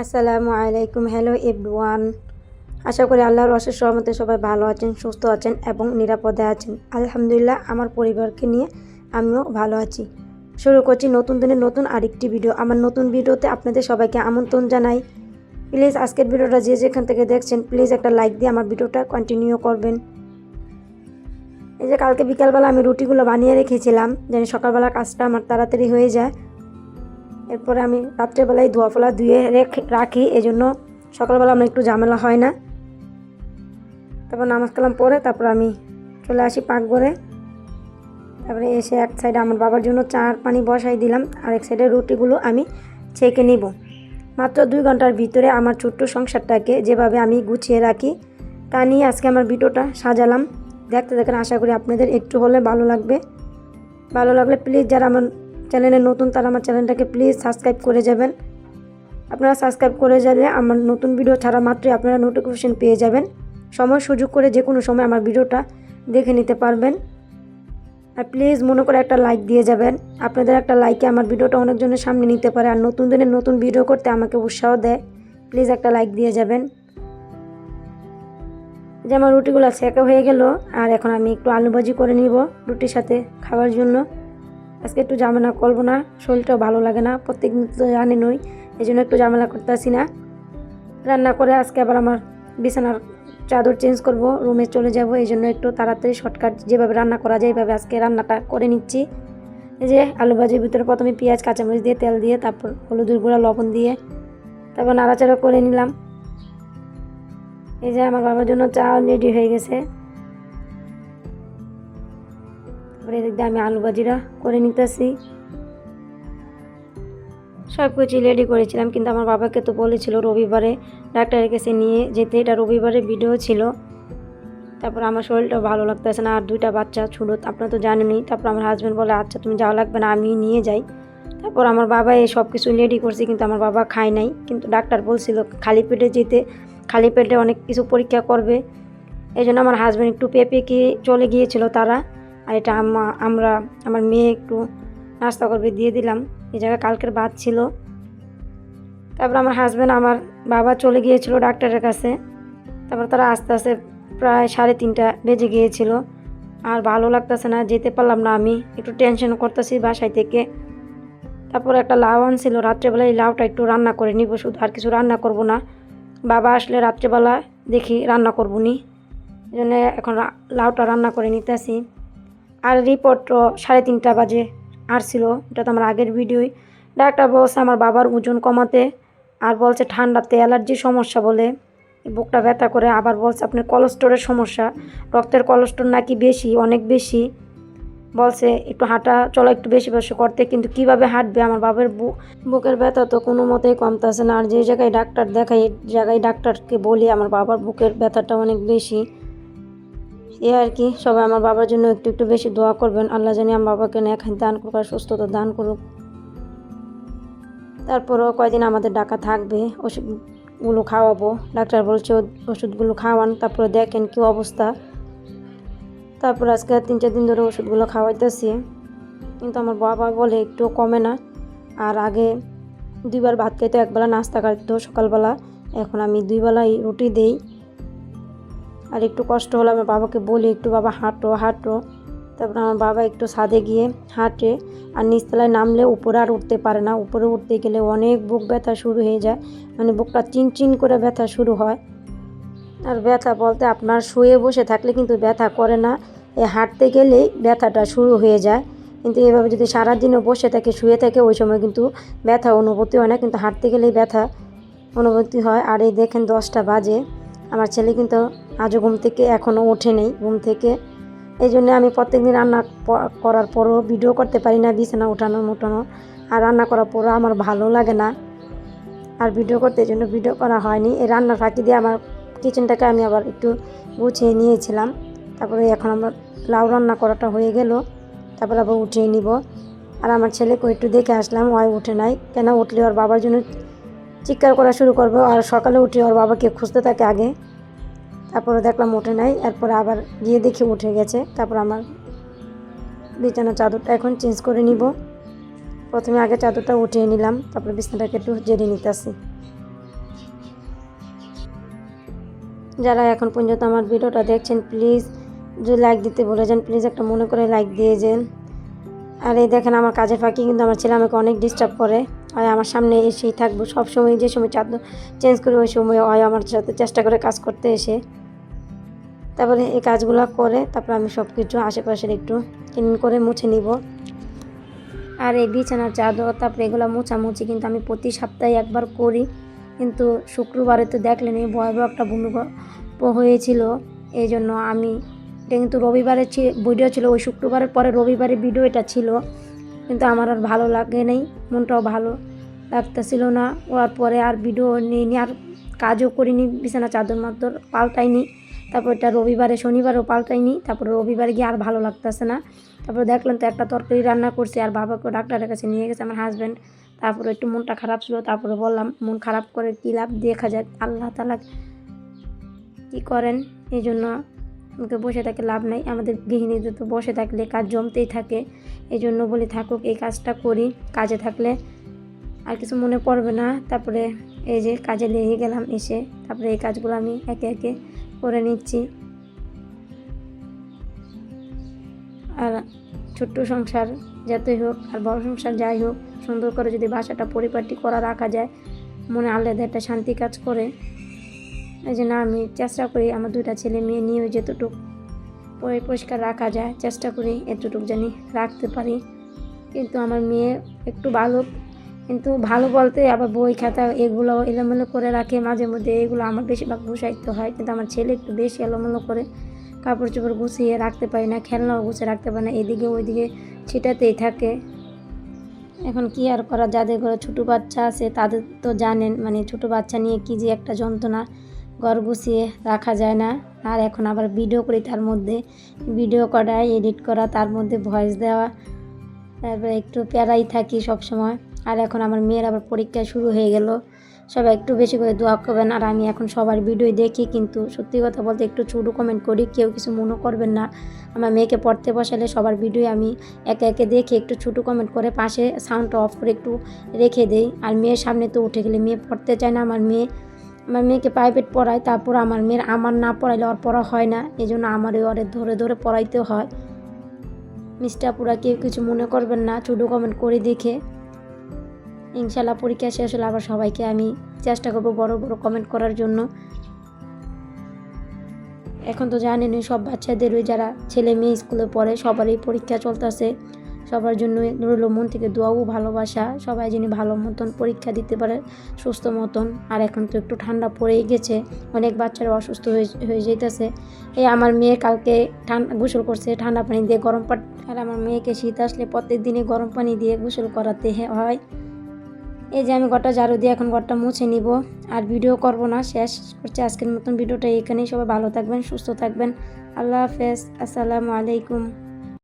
আসসালামু আলাইকুম। Hello everyone. আশা করি আল্লাহর অশেষ রহমতে সবাই ভালো আছেন, সুস্থ আছেন এবং নিরাপদে আছেন। আলহামদুলিল্লাহ, আমার পরিবারকে নিয়ে আমিও ভালো আছি। শুরু করছি নতুন দিনের নতুন আরেকটি ভিডিও। আমার নতুন ভিডিওতে আপনাদের সবাইকে আমন্ত্রণ জানাই। প্লিজ আজকের ভিডিওটা যে যেখান থেকে দেখছেন প্লিজ একটা লাইক দিয়ে আমার ভিডিওটা কন্টিনিউ করবেন। এই যে কালকে বিকালবেলা আমি রুটিগুলো বানিয়ে রেখেছিলাম যেন সকালবেলা কাজটা আমার তাড়াতাড়ি হয়ে যায়। এরপরে আমি রাত্রেবেলায় ধোয়া ধুয়ে রাখি, এই জন্য সকালবেলা আমার একটু ঝামেলা হয় না। তারপর নামাজ কালাম পরে তারপর আমি চলে আসি পাকঘরে। তারপরে এসে এক সাইডে আমার বাবার জন্য চার পানি বসাই দিলাম, আর এক সাইডে রুটিগুলো আমি ছেঁকে নিব। মাত্র 2 ঘন্টার ভিতরে আমার ছোট্ট সংসারটাকে যেভাবে আমি গুছিয়ে রাখি তা নিয়ে আজকে আমার ভিডিওটা সাজালাম। দেখতে দেখেন, আশা করি আপনাদের একটু হলে ভালো লাগবে। ভালো লাগলে প্লিজ যারা আমার চ্যানেলে নতুন তারা আমার চ্যানেলটাকে প্লিজ সাবস্ক্রাইব করে যাবেন। আপনারা সাবস্ক্রাইব করে গেলে আমার নতুন ভিডিও ছাড়া মাত্রই আপনারা নোটিফিকেশন পেয়ে যাবেন। সময় সুযোগ করে যে কোনো সময় আমার ভিডিওটা দেখে নিতে পারবেন। আর প্লিজ মনে করে একটা লাইক দিয়ে যাবেন। আপনাদের একটা লাইকে আমার ভিডিওটা অনেকজনের সামনে নিতে পারে, আর নতুন দিনের নতুন ভিডিও করতে আমাকে উৎসাহ দেয়। প্লিজ একটা লাইক দিয়ে যাবেন। যে আমার রুটিগুলো ছেঁকা হয়ে গেল, আর এখন আমি একটু আলু ভাজি করে নিব রুটির সাথে খাওয়ার জন্য। আজকে একটু ঝামেলা করবো না, শরীরটাও ভালো লাগে না, প্রত্যেক দিন তো জানেনই, এই জন্য একটু ঝামেলা করতেছি না। রান্না করে আজকে আবার আমার বিছানার চাদর চেঞ্জ করব, রুমে চলে যাব, এই জন্য একটু তাড়াতাড়ি শর্টকাট যেভাবে রান্না করা যায় এইভাবে আজকে রান্নাটা করে নিচ্ছি। এই যে আলু ভাজির ভিতরে প্রথমে পেঁয়াজ কাঁচামরিচ দিয়ে তেল দিয়ে তারপর হলুদের গুঁড়া লবণ দিয়ে তারপর নাড়াচাড়া করে নিলাম। এই যে আমার বাবার জন্য চা রেডি হয়ে গেছে। তারপরে এদিক দিয়ে আমি আলু ভাজিটা করে নিতেছি। সব কিছু রেডি করেছিলাম, কিন্তু আমার বাবাকে তো বলেছিল রবিবারে ডাক্তারের কাছে নিয়ে যেতে, এটা রবিবারে ভিডিও ছিল। তারপর আমার শরীরটা ভালো লাগতেছে না, আর 2টা বাচ্চা ছোটো, আপনারা তো জানেনই। তারপর আমার হাজব্যান্ড বলে আচ্ছা তুমি যাওয়া লাগবে না, আমি নিয়ে যাই। তারপর আমার বাবা এই সব কিছু রেডি করছে, কিন্তু আমার বাবা খায় নাই। কিন্তু ডাক্তার বলছিল খালি পেটে যেতে, খালি পেটে অনেক কিছু পরীক্ষা করবে। এই জন্য আমার হাজব্যান্ড একটু পেঁপে চলে গিয়েছিল তারা, আর এটা আমার মেয়ে একটু নাস্তা করবে দিয়ে দিলাম। এই জায়গায় কালকের ভাত ছিল। তারপর আমার হাজব্যান্ড আমার বাবা চলে গিয়েছিল ডাক্তারের কাছে। তারপর তারা আস্তে আস্তে প্রায় 3:30 বেজে গিয়েছিল। আর ভালো লাগতেছে না, যেতে পারলাম না, আমি একটু টেনশন করতেছি বাসায় থেকে। তারপর একটা লাউ আনছিল রাত্রেবেলায়, এই লাউটা একটু রান্না করে নিব, শুধু আর কিছু রান্না করব না। বাবা আসলে রাত্রেবেলা দেখি রান্না করবো নি, এই জন্য এখন লাউটা রান্না করে নিতেছি। আর রিপোর্টও 3:30 বাজে আসছিল, এটা তো আমার আগের ভিডিওই। ডাক্তার বলছে আমার বাবার ওজন কমাতে, আর বলছে ঠান্ডাতে অ্যালার্জির সমস্যা বলে বুকটা ব্যথা করে। আবার বলছে আপনার কোলেস্টেরলের সমস্যা, রক্তের কোলেস্টেরল নাকি বেশি, অনেক বেশি। বলছে একটু হাঁটা চলা একটু বেশি বেশি করতে, কিন্তু কিভাবে হাঁটবে? আমার বাবার বুকের ব্যথা তো কোনো মতেই কমতেছে না। আর যে জায়গায় ডাক্তার দেখাই এই জায়গায় ডাক্তারকে বলি আমার বাবার বুকের ব্যথাটা অনেক বেশি। এ আর কি, সবাই আমার বাবার জন্য একটু একটু বেশি দোয়া করবেন। আল্লাহ জানি আমার বাবাকে নেক দান করুক আর সুস্থতা দান করুক। তারপরও কয়দিন আমাদের ডাকা থাকবে, ওষুধগুলো খাওয়াবো। ডাক্তার বলছে ওষুধগুলো খাওয়ান, তারপরে দেখেন কী অবস্থা। তারপর আজকে 3-4 দিন ধরে ওষুধগুলো খাওয়াইতেছি, কিন্তু আমার বাবা বলে একটু কমে না। আর আগে 2 বার ভাত খাইতো, একবেলা নাস্তা খাইতো সকালবেলা, এখন আমি 2 বেলাই রুটি দেই। আর একটু কষ্ট হলে আমার বাবাকে বলি একটু বাবা হাঁটো হাঁটো। তারপর আমার বাবা একটু ছাদে গিয়ে হাঁটে, আর নিচতলায় নামলে উপরে আর উঠতে পারে না। উপরে উঠতে গেলে অনেক বুক ব্যথা শুরু হয়ে যায়, মানে বুকটা চিনচিন করে ব্যথা শুরু হয়। আর ব্যথা বলতে আপনার শুয়ে বসে থাকলে কিন্তু ব্যথা করে না, হাঁটতে গেলেই ব্যথাটা শুরু হয়ে যায়। কিন্তু এভাবে যদি সারাদিনও বসে থাকে শুয়ে থাকে ওই সময় কিন্তু ব্যথা অনুভূতি হয় না, কিন্তু হাঁটতে গেলেই ব্যথা অনুভূতি হয়। আর এই দেখেন 10টা বাজে, আমার ছেলে কিন্তু আজও ঘুম থেকে এখনও ওঠে নেই ঘুম থেকে। এই জন্য আমি প্রত্যেকদিন রান্না করার পরও ভিডিও করতে পারি না, বিছানা উঠানো মোটানো। আর রান্না করার পরও আমার ভালো লাগে না, আর ভিডিও করতে এই জন্য ভিডিও করা হয়নি। এই রান্নার ফাঁকি দিয়ে আমার কিচেনটাকে আমি আবার একটু গুছিয়ে নিয়েছিলাম। তারপরে এখন আমার লাউ রান্না করাটা হয়ে গেল, তারপর আবার উঠিয়ে নিব। আর আমার ছেলেকে একটু দেখে আসলাম, ওই উঠে নাই কেন, উঠলে ওর বাবার জন্য চিৎকার করা শুরু করবো। আর সকালে উঠে ওর বাবাকে খুঁজতে থাকে আগে, তারপরে দেখলাম উঠে নাই, এরপরে আবার গিয়ে দেখি উঠে গেছে। তারপর আমার বিছানার চাদরটা এখন চেঞ্জ করে নিব। প্রথমে আগে চাদরটা উঠিয়ে নিলাম, তারপরে বিছানাটাকে একটু জেরে নিতেছি। যারা এখন পর্যন্ত আমার ভিডিওটা দেখছেন প্লিজ যদি লাইক দিতে বলে যান, প্লিজ একটা মনে করে লাইক দিয়ে যান। আর এই দেখেন আমার কাজের ফাঁকি কিন্তু আমার ছেলে আমাকে অনেক ডিস্টার্ব করে, আর আমার সামনে এসেই থাকবো সবসময়। যে সময় চাদর চেঞ্জ করে ওই সময় হয় আমার সাথে চেষ্টা করে কাজ করতে এসে। তারপরে এই কাজগুলো করে তারপরে আমি সব কিছু আশেপাশের একটু ক্লিন করে মুছে নিব। আর এই বিছানার চাদর তারপরে এগুলো মোছামুছি কিন্তু আমি প্রতি সপ্তাহে একবার করি, কিন্তু শুক্রবারে তো দেখলেন এই ভয়াবহ একটা ভূমিকম্প হয়েছিল, এই জন্য আমি এটা কিন্তু রবিবারের ভিডিও ছিল, ওই শুক্রবারের পরে রবিবারের ভিডিও এটা ছিল, কিন্তু আমার আর ভালো লাগে নাই, মনটাও ভালো লাগতেছিল না। ওর পরে আর ভিডিও নিইনি, আর কাজও করিনি, বিছানা চাদর মাদর পাল্টাইনি। তারপর এটা রবিবারে শনিবারও পাল্টাইনি, তারপরে রবিবারে গিয়ে আর ভালো লাগতেছে না। তারপরে দেখলাম তো একটা তরকারি রান্না করছি, আর বাবাকে ডাক্তারের কাছে নিয়ে গেছে আমার হাজব্যান্ড। তারপরে একটু মনটা খারাপ ছিল, তারপরে বললাম মন খারাপ করে কী লাভ, দেখা যাক আল্লাহ তাআলা কী করেন। এই জন্য আমাকে বসে থাকে লাভ নাই, আমাদের গৃহিণীদের তো বসে থাকলে কাজ জমতেই থাকে। এই জন্য বলি থাকুক, এই কাজটা করি, কাজে থাকলে আর কিছু মনে পড়বে না। তারপরে এই যে কাজে লেগে গেলাম এসে, তারপরে এই কাজগুলো আমি একে একে করে নিচ্ছি। আর ছোট্ট সংসার যতই হোক আর বড় সংসার যাই হোক, সুন্দর করে যদি বাসাটা পরিপাটি করা রাখা যায়, মনে আলাদা একটা শান্তি কাজ করে। এই জন্য আমি চেষ্টা করি আমার দুইটা ছেলে মেয়ে নিয়ে যতটুকু পরিষ্কার রাখা যায় চেষ্টা করি এতটুকু জানি রাখতে পারি। কিন্তু আমার মেয়ে একটু ভালো, কিন্তু ভালো বলতে আবার বই খাতা এগুলো এলোমেলো করে রাখে মাঝে মধ্যে, এগুলো আমার বেশিরভাগ গুছাইতে হয়। কিন্তু আমার ছেলে একটু বেশি এলোমেলো করে, কাপড় চোপড় গুছিয়ে রাখতে পারি না, খেলনাও গুছিয়ে রাখতে পারি না, এদিকে ওইদিকে ছিটাতেই থাকে। এখন কি আর করা, যাদের ঘরে ছোটো বাচ্চা আছে তাদের তো জানেন, মানে ছোটো বাচ্চা নিয়ে কি যে একটা যন্ত্রণা, ঘর গুছিয়ে রাখা যায় না। আর এখন আবার ভিডিও করি, তার মধ্যে ভিডিও করা, এডিট করা, তার মধ্যে ভয়েস দেওয়া, তারপরে একটু প্যারাই থাকি সব সময়। আর এখন আমার মেয়ের আবার পরীক্ষা শুরু হয়ে গেল, সবাই একটু বেশি করে দোয়া করবেন। আর আমি এখন সবার ভিডিও দেখি, কিন্তু সত্যি কথা বলতে একটু ছোটো কমেন্ট করি, কেউ কিছু মনে করবেন না। আমার মেয়েকে পড়তে বসালে সবার ভিডিও আমি একে একে দেখে একটু ছোটো কমেন্ট করে পাশে সাউন্ডটা অফ করে একটু রেখে দেই। আর মেয়ের সামনে তো উঠে গেলে মেয়ে পড়তে চায় না। আমার মেয়েকে প্রাইভেট পড়ায়, তারপর আমার না পড়াইলে ওর পড়া হয় না, এই জন্য আমারই ওরে ধরে ধরে পড়াইতে হয়। মিস্টার পুরা কেউ কিছু মনে করবেন না ছোটো কমেন্ট করে দেখে। ইনশাল্লাহ পরীক্ষা শেষ হলে আবার সবাইকে আমি চেষ্টা করবো বড় বড় কমেন্ট করার জন্য। এখন তো জানেনই সব বাচ্চাদেরই যারা ছেলে মেয়ে স্কুলে পড়ে সবারই পরীক্ষা চলতেছে, সবার জন্য রইল মন থেকে দোয়া ও ভালোবাসা, সবাই যেন ভালো মতন পরীক্ষা দিতে পারে সুস্থ মতন। আর এখন তো একটু ঠান্ডা পড়েই গেছে, অনেক বাচ্চারা অসুস্থ হয়ে যেতেছে। এই আমার মেয়ে কালকে গোসল করছে ঠান্ডা পানি দিয়ে গরম পানি, আর আমার মেয়েকে শীত আসলে প্রত্যেক দিনই গরম পানি দিয়ে গোসল করাতে হয়। এই যে আমি ঘরটা ঝাড়ু দিয়ে এখন ঘরটা মুছে নিব, আর ভিডিও করব না, শেষ করছি আজকের মতন ভিডিওটা এখানেই। সবাই ভালো থাকবেন, সুস্থ থাকবেন, আল্লাহ হাফেজ, আসসালামু আলাইকুম।